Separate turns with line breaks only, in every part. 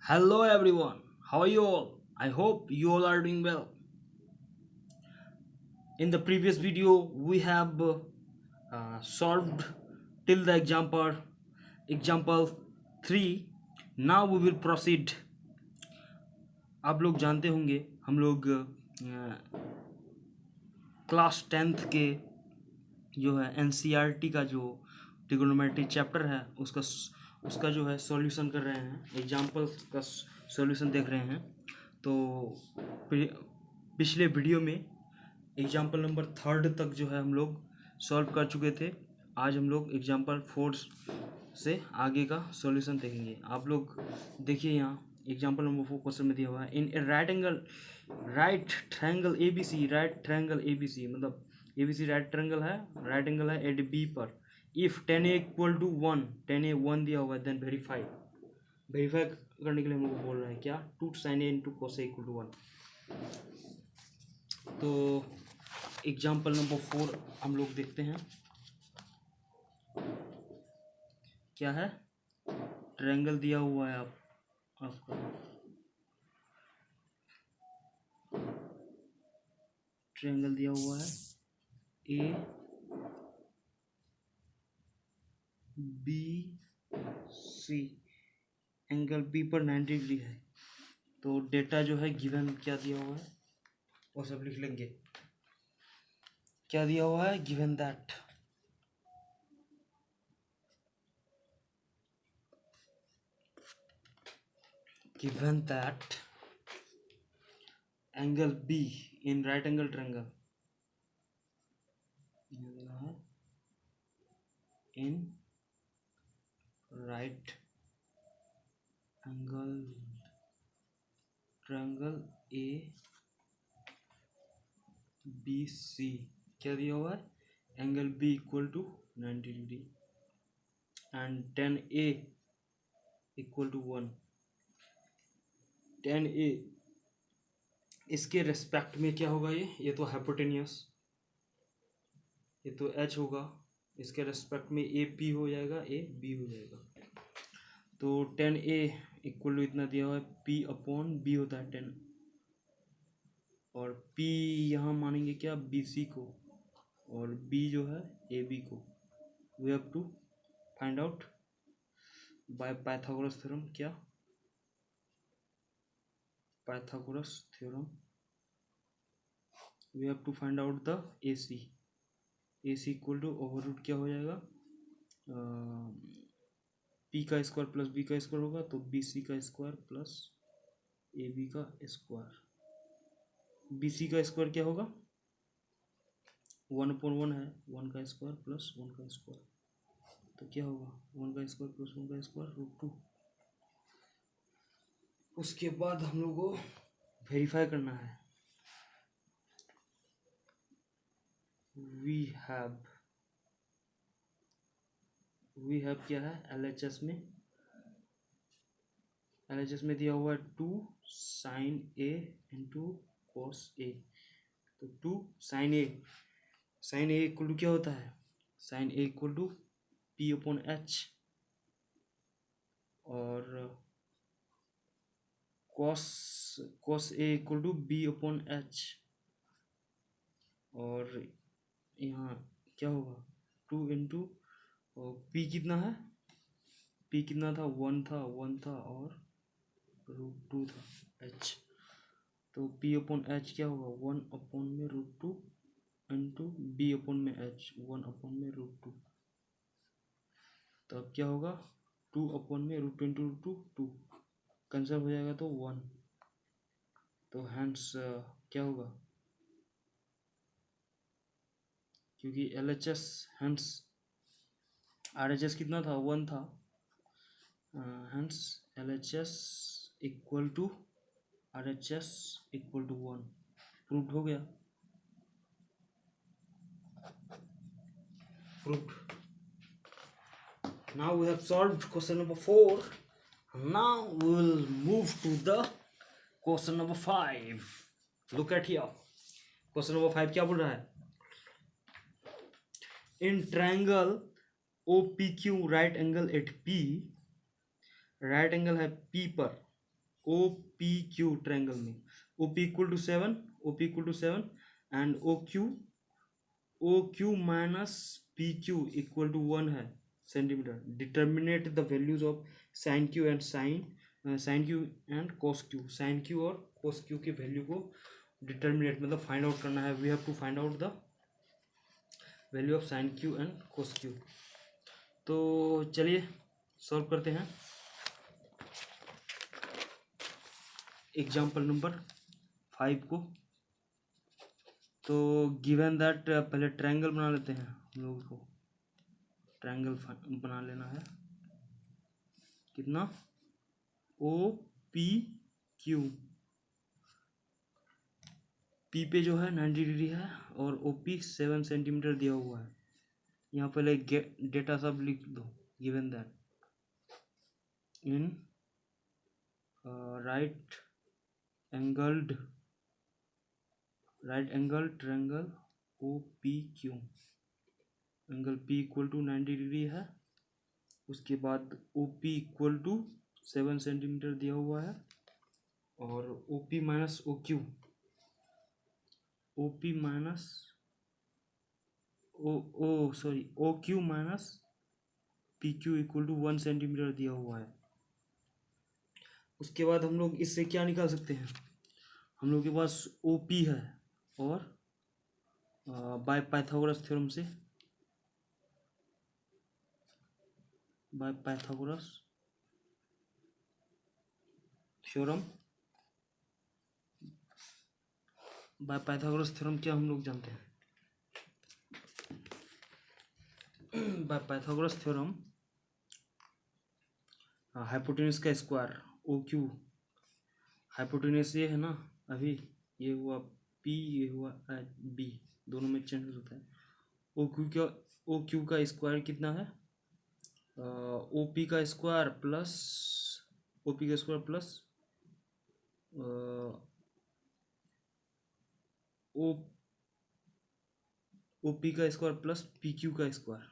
Hello everyone, how are you all? I hope you all are doing well. In the previous video, we have solved till the example 3. Now we will proceed. आप लोग जानते होंगे हम लोग class 10th के जो है NCERT का जो ट्रिगोनोमेट्री चैप्टर है उसका जो है सॉल्यूशन कर रहे हैं, एग्जाम्पल का सॉल्यूशन देख रहे हैं। तो पिछले वीडियो में एग्जाम्पल नंबर 3 तक जो है हम लोग सॉल्व कर चुके थे। आज हम लोग एग्जाम्पल 4 से आगे का सॉल्यूशन देखेंगे। आप लोग देखिए, यहाँ एग्जाम्पल नंबर 4 क्वेश्चन में दिया हुआ है, in a right triangle A B C मतलब A B C right angle है एट बी पर। If 10a equal to 1, 10a 1 दिया हुआ है, देन वेरीफाई करने के लिए हम लोग बोल रहे हैं क्या, 2 sin a into cos a equal to 1। तो एग्जाम्पल नंबर 4 हम लोग देखते हैं क्या है। ट्रायंगल दिया हुआ है आपका ट्रायंगल दिया हुआ है A B C, angle B पर 90 डिग्री है। तो डेटा जो है गिवन क्या दिया हुआ है वो सब लिख लेंगे। क्या दिया हुआ है, given that angle B in right angle triangle in right angle triangle A B C, क्या दिया हुआ है, angle B equal to 90 degree and 10a equal to 1। 10a इसके रेस्पेक्ट में क्या होगा, ये तो हाइपोटेनियस, ये तो h होगा, इसके रेस्पेक्ट में ए पी हो जाएगा, ए बी हो जाएगा। तो 10a इक्वल टू इतना दिया हुआ है, p अपॉन b होता है 10, और p यहाँ मानेंगे क्या, बी सी को, और b जो है ए बी को। We have to find out by Pythagoras theorem, क्या Pythagoras theorem, we have to find out the A C equal to over root क्या हो जाएगा, पी का स्क्वायर प्लस बी का स्क्वायर होगा, तो बी सी का स्क्वायर प्लस ए बी का स्क्वायर। बी सी का स्क्वायर क्या होगा, 1/1 है, 1 का स्क्वायर प्लस 1 का स्क्वायर, तो क्या होगा 1 का स्क्वायर प्लस 1 का स्क्वायर √2। उसके बाद हम लोग को वेरीफाई करना है। वी हैव क्या है, LHS में दिया हुआ है 2 sin a into cos a। तो 2 sin a इक्वल टू क्या होता है, sin a equal to p upon h, और cos a equal to b upon h, और यहाँ क्या होगा 2 इंटू p कितना है, p कितना था, 1 था और √2 था h। तो p अपॉन h क्या होगा, 1 अपॉन में √2 इंटू b अपॉन में h, 1 अपॉन में √2। तो अब क्या होगा, 2 अपॉन में √2 इंटू √2 2 कैंसिल हो जाएगा तो 1। तो हैंस क्या होगा, क्योंकि LHS हैंस RHS कितना था, 1 था, hence LHS equal to RHS equal to 1। Proved हो गया, proved. Now we have solved question number 4. Now we will move to the question number 5. Look at here. Question number 5 क्या बोल रहा है, in triangle OPQ right angle at P, right angle है P पर, O P Q triangle में O P equal to 7, O P equal to 7 and O Q minus P Q equal to 1 है centimetre. Determine the values of sine Q and sine Q and cos Q. Sine Q और cos Q की value को determine मतलब find out करना है। We have to find out the value of sine Q and cos Q. तो चलिए solve करते हैं एग्जाम्पल नंबर 5 को। तो गिवन दैट पहले ट्रायंगल बना लेते हैं। हम लोगों को ट्रायंगल बना लेना है। कितना? ओ पी क्यू। पी पे जो है 90 डिग्री है और ओ पी 7 सेंटीमीटर दिया हुआ है। यहाँ पहले डेटा सब लिख दो। Given that in right angle triangle O P Q, angle P equal to 90 degree है। उसके बाद O P equal to 7 centimetre दिया हुआ है और O P minus O Q, O P minus O Q minus P Q equal to 1 centimetre दिया हुआ है। उसके बाद हम लोग इससे क्या निकाल सकते हैं? हम लोग के पास ओ पी है और बाय पाइथागोरस थ्योरम से बाय पाइथागोरस थ्योरम क्या हम लोग जानते हैं? बाय पाइथागोरस थ्योरम हाइपोटेन्यूज का स्क्वायर ओ क्यू, हाइपोटेन्यूज ये है ना, अभी ये हुआ पी, ये हुआ बी, दोनों में चेंज होता है। ओ क्यू का स्क्वायर कितना है? ओ पी का स्क्वायर प्लस ओ पी का स्क्वायर प्लस ओ पी का स्क्वायर प्लस पी क्यू का स्क्वायर।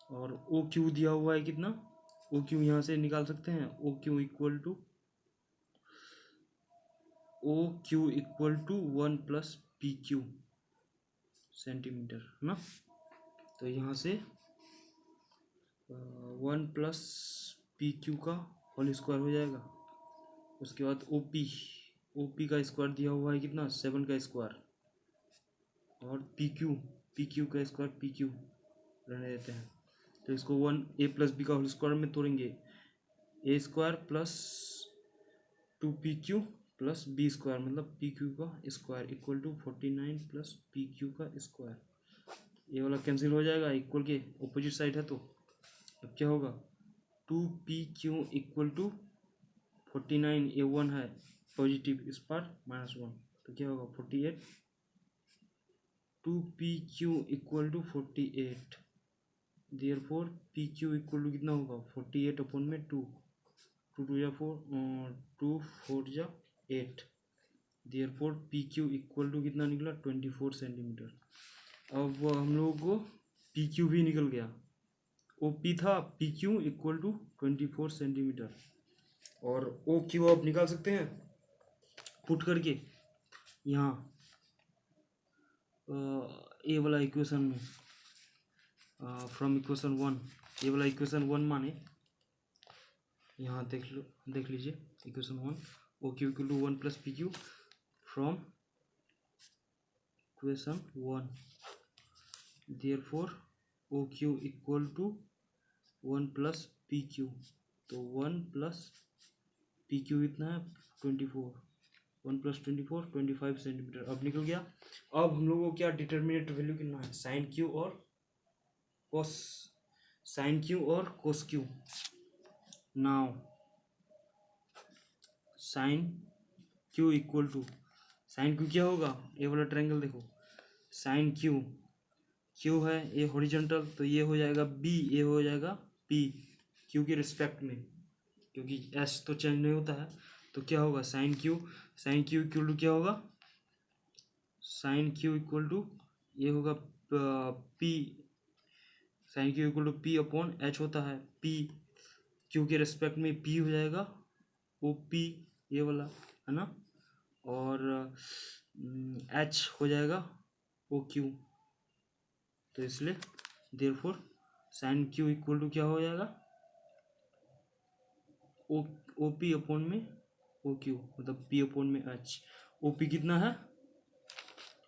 और ओ क्यू दिया हुआ है कितना? ओ क्यू यहाँ से निकाल सकते हैं। O Q equal to 1 plus P Q centimetre है ना। तो यहाँ से 1 प्लस पी क्यू का होल स्क्वायर हो जाएगा। उसके बाद ओ पी का स्क्वायर दिया हुआ है कितना? 7 का स्क्वायर और पी क्यू का स्क्वायर पी क्यू रहने देते हैं। तो इसको 1 ए प्लस बी का होल स्क्वायर में तोड़ेंगे। A square plus 2 P Q plus B square मतलब पी क्यू का square equal to 49 plus P Q का स्क्वायर। ये वाला कैंसिल हो जाएगा, इक्वल के ऑपोजिट साइड है। तो अब क्या होगा? 2 पी क्यू इक्वल टू 49, ए 1 है पॉजिटिव, इस पर -1, तो क्या होगा? 48। 2 P Q equal to 48, therefore P Q equal to कितना होगा? 48 अपॉन में 2, 2 2 जा 4, 2 4 जा 8, therefore P Q equal to कितना निकला? 24 सेंटीमीटर। अब हम लोगों को पी क्यू भी निकल गया। ओ पी था, P Q equal to 24 centimetre. और ओ क्यू आप निकाल सकते हैं पुट करके यहाँ ए वाला इक्वेशन में, फ्रॉम इक्वेशन 1, ये वाला इक्वेशन 1 माने यहाँ देख लीजिए equation 1, O Q equal to 1 plus P Q from equation 1, therefore O Q equal to 1 plus P Q. तो 1 प्लस पी क्यू कितना है? 24, 1 प्लस 24 25 सेंटीमीटर। अब निकल गया। अब हम लोगों को क्या डिटर्मिनेट वैल्यू कितना है? साइन क्यू और cos Q. Now sine Q equal to, sine Q क्या होगा? ये वाला ट्रायंगल देखो, साइन क्यू है, ये हॉरिजॉन्टल, तो ये हो जाएगा बी, ये हो जाएगा पी क्यू के रिस्पेक्ट में, क्योंकि एस तो चेंज नहीं होता है। तो क्या होगा? साइन क्यू इक्वल टू क्या होगा? साइन क्यू इक्वल टू ये होगा P, sine Q equal to P upon H होता है। पी क्यू के रेस्पेक्ट में पी हो जाएगा ओ पी ये वाला है ना, और एच हो जाएगा ओ क्यू। तो इसलिए therefore sine Q equal to क्या हो जाएगा, ओ पी अपॉन में ओ क्यू, मतलब पी अपॉन में एच। ओ पी कितना है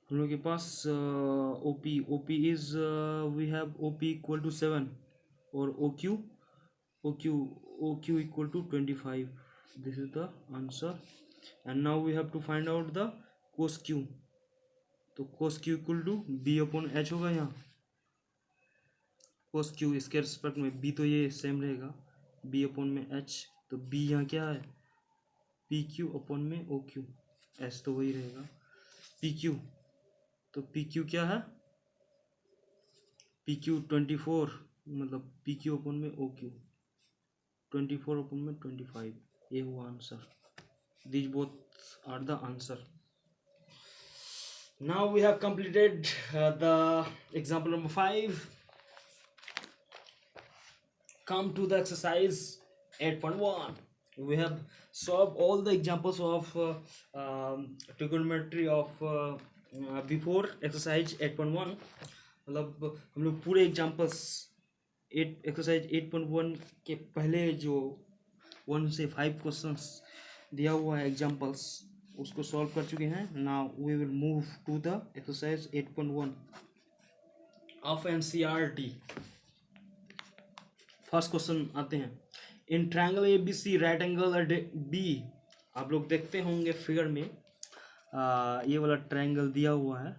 हम लोग के पास, O P is we have O P equal to 7 और O Q equal to 25। This is the answer. And now we have to find out the cos Q. तो cos Q equal to B upon H होगा यहाँ। कोस Q इसके respect में B तो ये same रहेगा, B upon में H. तो बी यहाँ क्या है, पी क्यू अपॉन में ओ क्यू, एच तो वही रहेगा पी क्यू। तो पी क्यू क्या है, पी क्यू 24, मतलब पी क्यू अपॉन में ओ क्यू 24 अपॉन में 25, ये हुआ answer. These both are the answer. Now we have completed the example number 5. Come to the exercise 8.1. We have solved all the examples of trigonometry of before exercise 8.1. मतलब हम लोग पूरे examples exercise 8.1 के पहले जो 1 से 5 क्वेश्चंस दिया हुआ है एग्जाम्पल्स, उसको सॉल्व कर चुके हैं। Now we will move to the exercise 8.1 of NCERT. First question आते हैं। In triangle A B C right angle B, आप लोग देखते होंगे फिगर में ये वाला ट्रायंगल दिया हुआ है।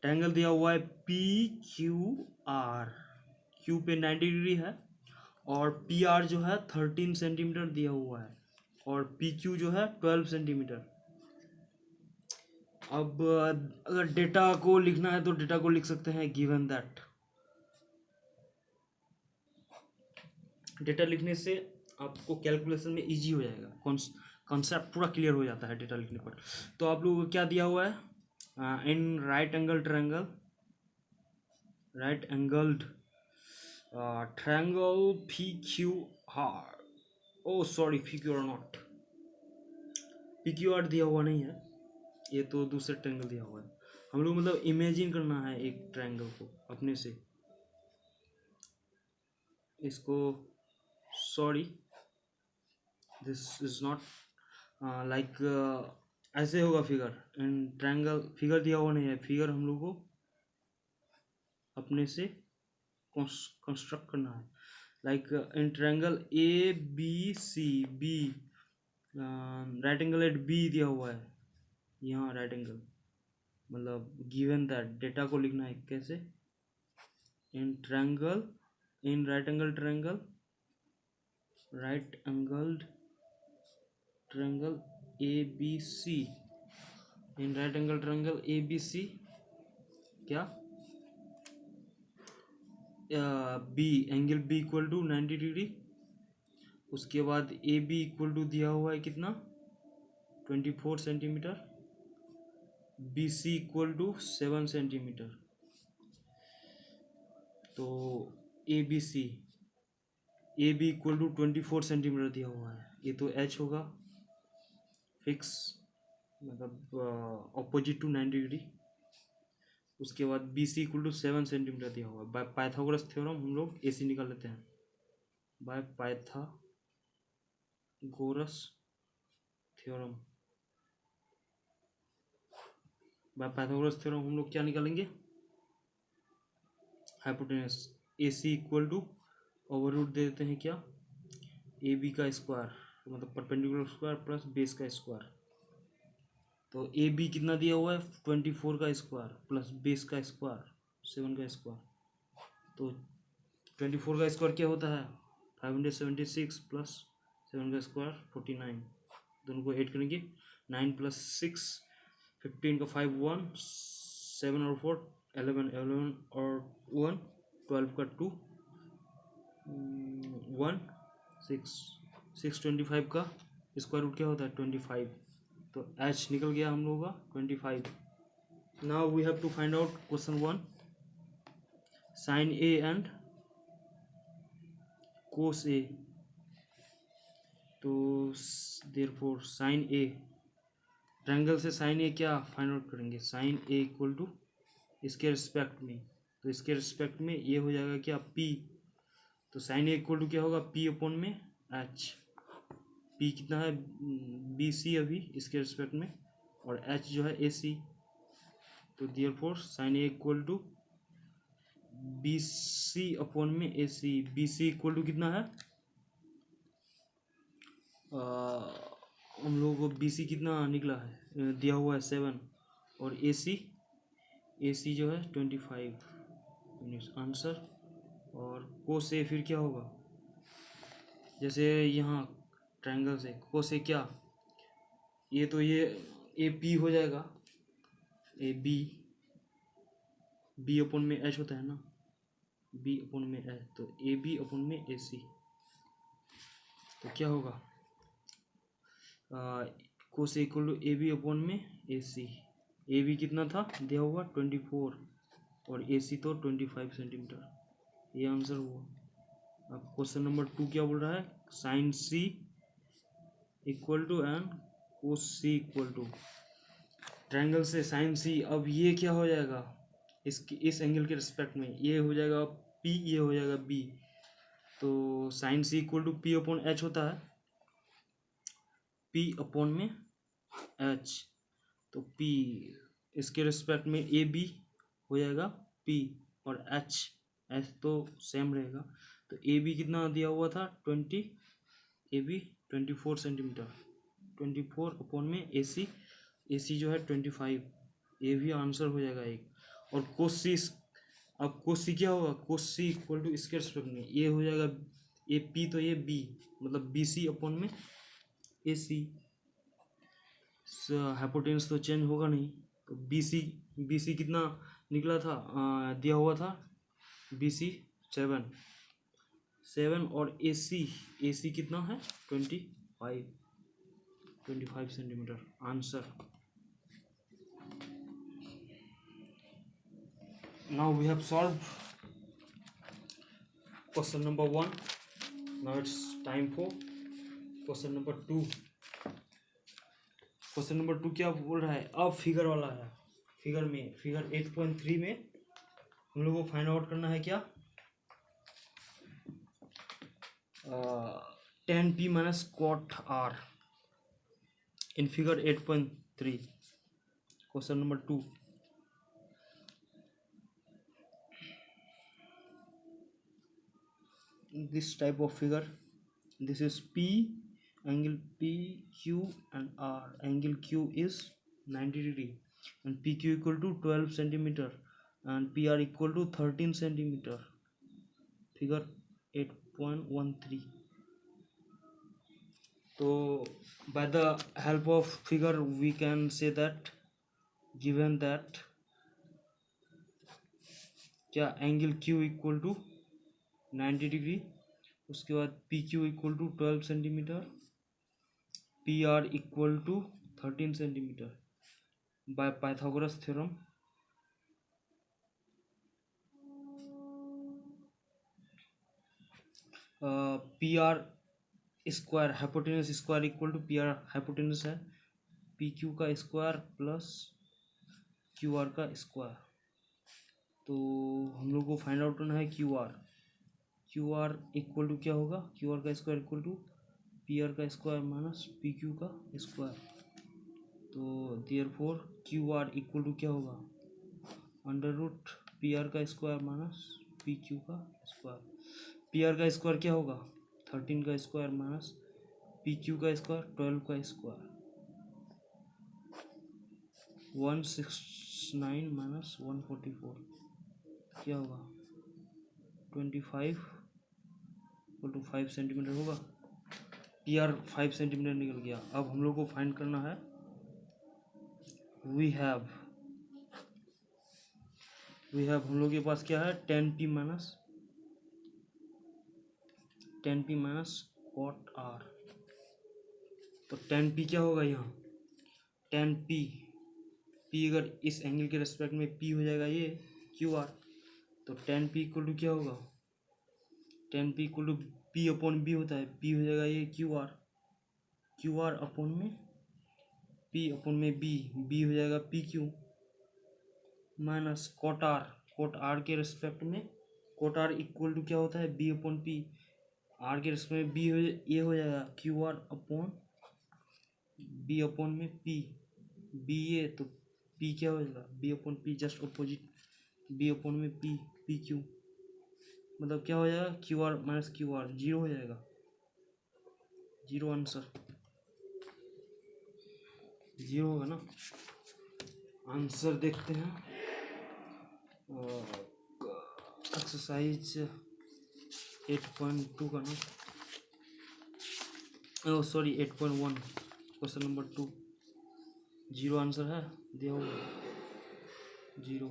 ट्रायंगल दिया हुआ है पी क्यू आर, क्यू पे 90 डिग्री है और पी आर जो है 13 सेंटीमीटर दिया हुआ है और पी क्यू जो है 12 सेंटीमीटर। अब अगर डेटा को लिखना है तो डेटा को लिख सकते हैं गिवन दैट। डेटा लिखने से आपको कैलकुलेशन में इजी हो जाएगा, कॉन्सेप्ट पूरा क्लियर हो जाता है डेटा लिखने पर। तो आप लोगों को क्या दिया हुआ है, in right angled triangle P Q R, oh sorry P Q R not, P Q R दिया हुआ नहीं है, ये तो दूसरा ट्रायंगल दिया हुआ है। हम लोग मतलब इमेजिन करना है एक ट्रायंगल को अपने से, इसको sorry this is not like ऐसे होगा फिगर। इन ट्रायंगल फिगर दिया हुआ नहीं है, फिगर हम लोग को अपने से कंस्ट्रक्ट करना है। Like in triangle A B C, B right angle at B दिया हुआ है, यहाँ राइट एंगल, मतलब गिवन दैट डेटा को लिखना है कैसे, in right angle triangle A B C, in right angle triangle A B C क्या, B angle B equal to 90 degree. उसके बाद ए बी इक्वल टू दिया हुआ है कितना 24 centimetre, B C equal to 7 centimetre. तो A B equal to 24 centimetre दिया हुआ है, ये तो एच होगा फिक्स, मतलब ऑपोजिट टू 90 डिग्री। उसके बाद B C equal to 7 centimetre दिया हुआ है। बाय पाइथागोरस थ्योरम हम लोग ए सी निकाल लेते हैं, बाय पाइथागोरस थ्योरम हम लोग क्या निकालेंगे, hypotenuse A C equal to over root दे देते हैं क्या, ए बी का स्क्वायर, मतलब परपेंडिकुलर स्क्वायर प्लस बेस का स्क्वायर। तो ए बी कितना दिया हुआ है 24 का स्क्वायर प्लस बेस का स्क्वायर 7 का स्क्वायर। तो 24 का स्क्वायर क्या होता है 576 प्लस 7 का स्क्वायर 49, दोनों को ऐड करेंगे 9 प्लस 6 15 का 5 1 7 और 4 11 और 1 12 का 2 1 625 का स्क्वायर रूट क्या होता है 25। तो एच निकल गया हम लोगों का 25। Now we have to find out question 1, sine A and cos A, तो देयरफॉर साइन ए, ट्रायंगल से साइन ए क्या फाइंड आउट करेंगे, साइन ए इक्वल टू इसके रिस्पेक्ट में, तो इसके रिस्पेक्ट में ये हो जाएगा क्या पी, तो साइन ए इक्वल टू क्या होगा पी अपॉन में एच, पी कितना है बी सी अभी इसके रिस्पेक्ट में, और एच जो है ए सी, तो therefore sine A equal to B C upon में A C, B C equal to कितना है हम लोगों को बी सी कितना निकला है दिया हुआ है 7, और ए सी जो है 25 आंसर। और कोस ए फिर क्या होगा, जैसे यहाँ ट्रायंगल से कोस ए क्या, ये तो ये ए पी हो जाएगा, ए बी अपॉन में एच होता है ना, बी अपॉन में एच, तो ए बी अपॉन में ए सी, तो क्या होगा cos A equal to A B upon में ए सी, ए बी कितना था दिया हुआ 24 और ए सी तो 25 सेंटीमीटर, ये आंसर हुआ। अब क्वेश्चन नंबर 2 क्या बोल रहा है, sine C equal to and cos C equal to, triangle से साइन सी, अब ये क्या हो जाएगा इस एंगल के रिस्पेक्ट में, ये हो जाएगा पी, ये हो जाएगा बी, तो sine C equal to P upon H होता है, पी अपॉन में एच, तो पी इसके रिस्पेक्ट में ए बी हो जाएगा पी, और एच तो सेम रहेगा, तो ए बी कितना दिया हुआ था 20, ए बी 24 सेंटीमीटर, 24 अपॉन में ए सी जो है 25, ये भी आंसर हो जाएगा एक। और कोस सी, अब कोस सी क्या होगा, कोस सी इक्वल टू इसके रिस्पेक्ट में ये हो जाएगा ए पी, तो ये बी मतलब बी सी अपॉन में ए सी, हाइपोटेन्यूस तो चेंज होगा नहीं, तो बी सी कितना निकला था दिया हुआ था बी सी 7 और ए सी कितना है 25 centimetre, answer. Now we have solve question number 1, now it's time for question number 2। Question number 2 क्या बोल रहा है, अब फिगर वाला है, फिगर 8.3 में हम लोग को फाइंड आउट करना है क्या 10p minus cot r in figure 8.3, question number 2। this type of figure, this is p, angle p q and r, angle q is 90 degree and pq equal to 12 centimeter and pr equal to 13 centimeter, figure 8.13। तो by the help of figure we can say that given that क्या angle q equal to 90 degree, उसके बाद P Q equal to 12 centimetre, P R equal to 13 centimetre by Pythagoras theorem. P R square hypotenuse square equal to P R hypotenuse है, P Q का square plus Q R का square, तो हम लोग को find out करना है Q R equal to क्या होगा, क्यू आर का square equal to P R का स्क्वायर माइनस पी क्यू का स्क्वायर, तो therefore Q R equal to क्या होगा अंडर रूट पी आर का स्क्वायर माइनस पी क्यू का स्क्वायर, पी आर का स्क्वायर क्या होगा 13 का स्क्वायर माइनस पी क्यू का स्क्वायर 12 का स्क्वायर, 169 माइनस 144 क्या होगा 25 इक्वल टू 5 सेंटीमीटर होगा, पी आर 5 सेंटीमीटर निकल गया। अब हम लोग को फाइंड करना है वी हैव हम लोग के पास क्या है 10p माइनस cot r, तो 10p क्या होगा यहाँ 10p, p अगर इस एंगल के रेस्पेक्ट में p हो जाएगा ये क्यू आर, तो 10p इक्वल टू क्या होगा 10p equal to P upon B होता है, पी हो जाएगा ये Q R, Q R upon में पी अपॉन में बी, बी हो जाएगा P Q minus cot R, cot R के रिस्पेक्ट में कोट आर इक्वल टू क्या होता है बी अपॉन पी, आर के रिस्पेक्ट में बी हो, ये हो जाएगा Q R upon B upon में पी, बी ये तो पी क्या हो जाएगा B upon P, just opposite B upon में पी, पी क्यू मतलब क्या हो जाएगा Q R minus Q R, zero हो जाएगा, जीरो आंसर, जीरो होगा ना। आंसर देखते हैं एक्सरसाइज 8.2 का ना, oh sorry 8.1 question number 2, zero answer है दिया हुआ, zero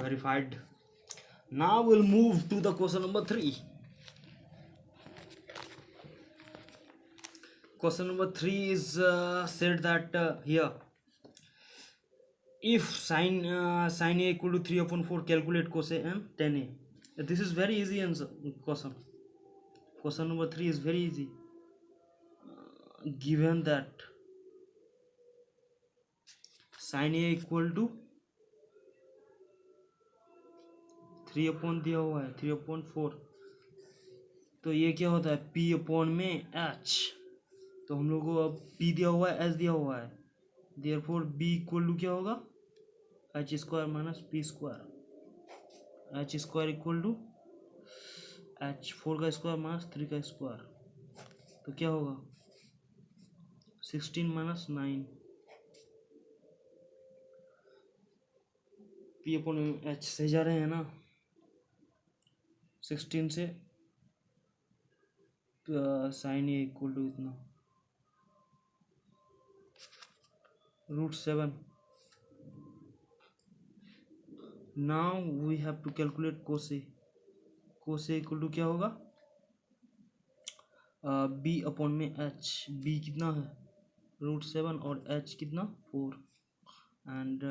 verified. Now will move to the question number 3। Question number 3 is said that here if sin a equal to 3 upon 4 calculate cosine tan a. This is very easy answer question. Question number 3 is very easy. Given that sin a equal to 3 upon दिया हुआ है 3 upon 4, तो ये क्या होता है p upon में h, तो हम लोग को अब p दिया हुआ है h दिया हुआ है, देयरफॉर b इक्वल टू क्या होगा h square minus p square, h square equal to h 4 का स्क्वायर माइनस 3 का स्क्वायर, तो क्या होगा 16 माइनस 9 p अपॉन h से जा रहे हैं ना, 16 से साइन ए इक्वल टू इतना √7। Now we have to calculate cos A, cos A equal to क्या होगा b अपॉन में h, b कितना है √7 और h कितना 4 and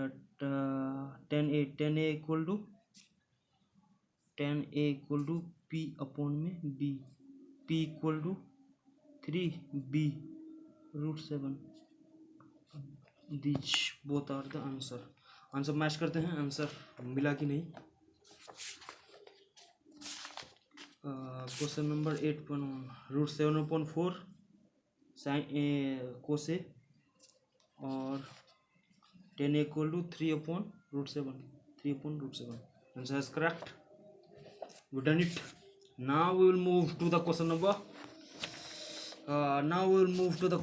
tan a equal to p upon में b, p equal to 3 b √7, this both are the answer. Answer match करते हैं, आंसर मिला कि नहीं। क्वेश्चन नंबर 8.1 √7/4 साइन ए कोसे और tan equal to 3/√7, 3/√7, answer is correct, we done it. Now we will move to the question number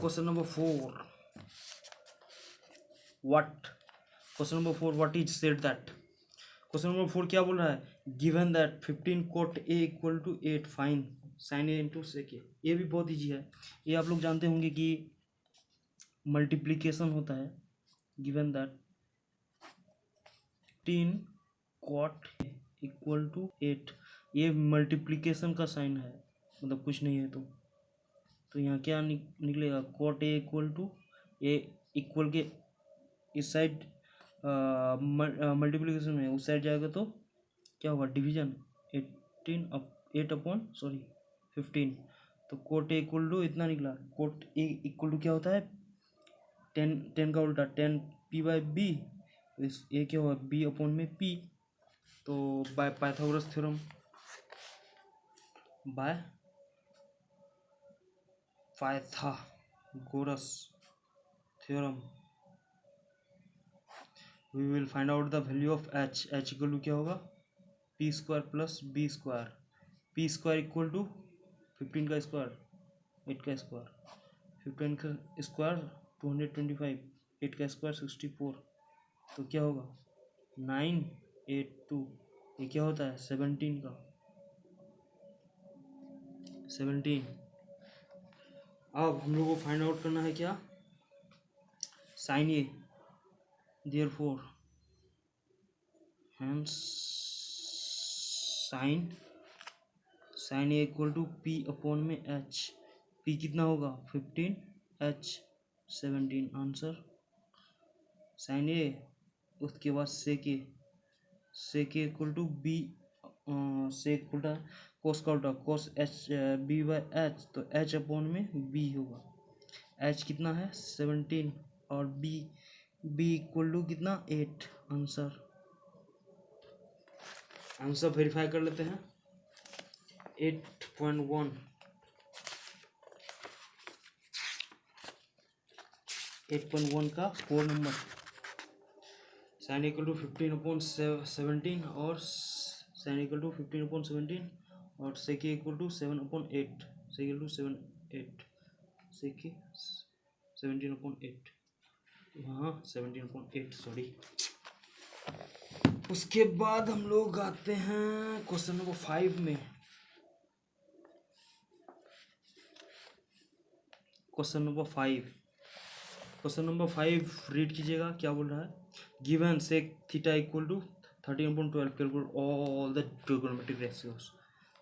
question number 4। what question number 4 what is said that, question number 4 क्या बोल रहा है given that 15 cot a equal to 8 find sine A into sec A. ये भी बहुत easy है, ये आप लोग जानते होंगे कि मल्टीप्लीकेशन होता है। Given that 15 cot equal to 8, ये मल्टीप्लीकेशन का साइन है, मतलब कुछ नहीं है तो यहाँ क्या निकलेगा cot a equal to A equal के इस साइड मल्टीप्लिकेशन में उस साइड जाएगा तो क्या होगा डिवीजन 15, तो कोट ए इक्वल टू इतना निकला, कोट ए इक्वल टू क्या होता है 10 का उल्टा 10 p बाई बी, इस ए क्या होगा b अपॉन में p, तो by Pythagoras theorem, by Pythagoras theorem we will find out the value of h, h equal to क्या होगा p square plus b square, p square equal to 15 का square 8 का square, 15 का square 225, 8 का square 64, तो क्या होगा 982, ये क्या होता है 17 का 17। अब हम लोग को फाइंड आउट करना है क्या sine A, therefore hence sin a equal to p upon में h, p कितना होगा 15 h 17, आंसर sin a, उसके बाद sec a equal to b, sec उल्टा कोस का उल्टा cos H B by H, तो एच अपॉन में बी होगा। एच कितना है 17 और बी इक्वल टू कितना 8। आंसर वेरीफाई कर लेते हैं। 8.1 का 4 नंबर साइन इक्वल टू 15/17 और साइन इक्वल टू 15/17 और sec equal to 7/8, sec equal to 7/8, sec 17/8, हाँ 17/8 सॉरी। उसके बाद हम लोग आते हैं क्वेश्चन नंबर 5 में। क्वेश्चन नंबर 5 रीड कीजिएगा, क्या बोल रहा है। Given sec theta equal to 13/12 calculate all the trigonometric ratios.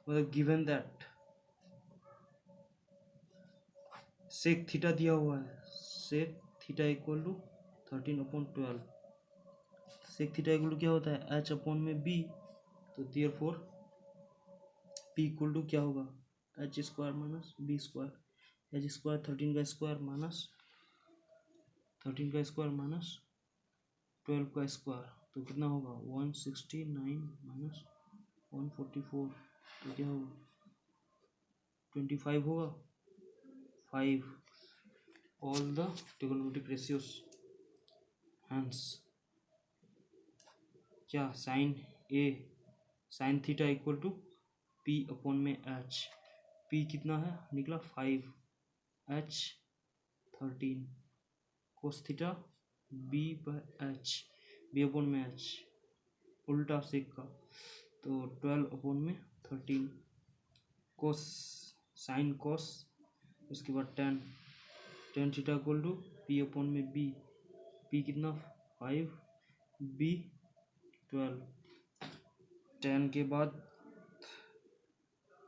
मतलब गिवन दैट सेक थीटा दिया हुआ है, sec theta equal to 13/12। Sec theta equal to क्या होता है एच अपॉन में बी, तो देयरफॉर पी इक्वल टू क्या होगा H square minus B square. H square 13 का स्क्वायर माइनस 12 का स्क्वायर, तो कितना होगा 169 माइनस 144, तो क्या होगा 25 होगा। 5 all the trigonometric ratios, hence क्या sine theta equal to P upon में एच। पी कितना है निकला 5, H 13, cos theta B by H, B upon में एच उल्टा सेक का, तो 12 अपॉन में 13, कोस साइन कोस, उसके बाद tan theta equal to P upon में बी, पी कितना 5, बी 12, 10 के बाद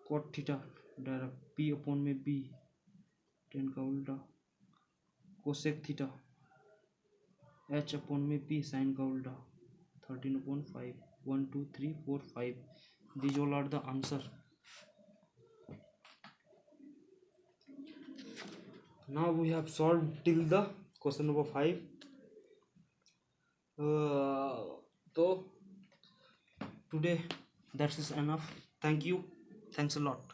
cot theta direct P upon में बी, 10 का उल्टा, कोसेक थीटा एच अपॉन में पी साइन का उल्टा 13/5, 1 2 3 4 5, these all are the answer. Now we have solved till the question number 5. So today that's is enough. Thank you, thanks a lot.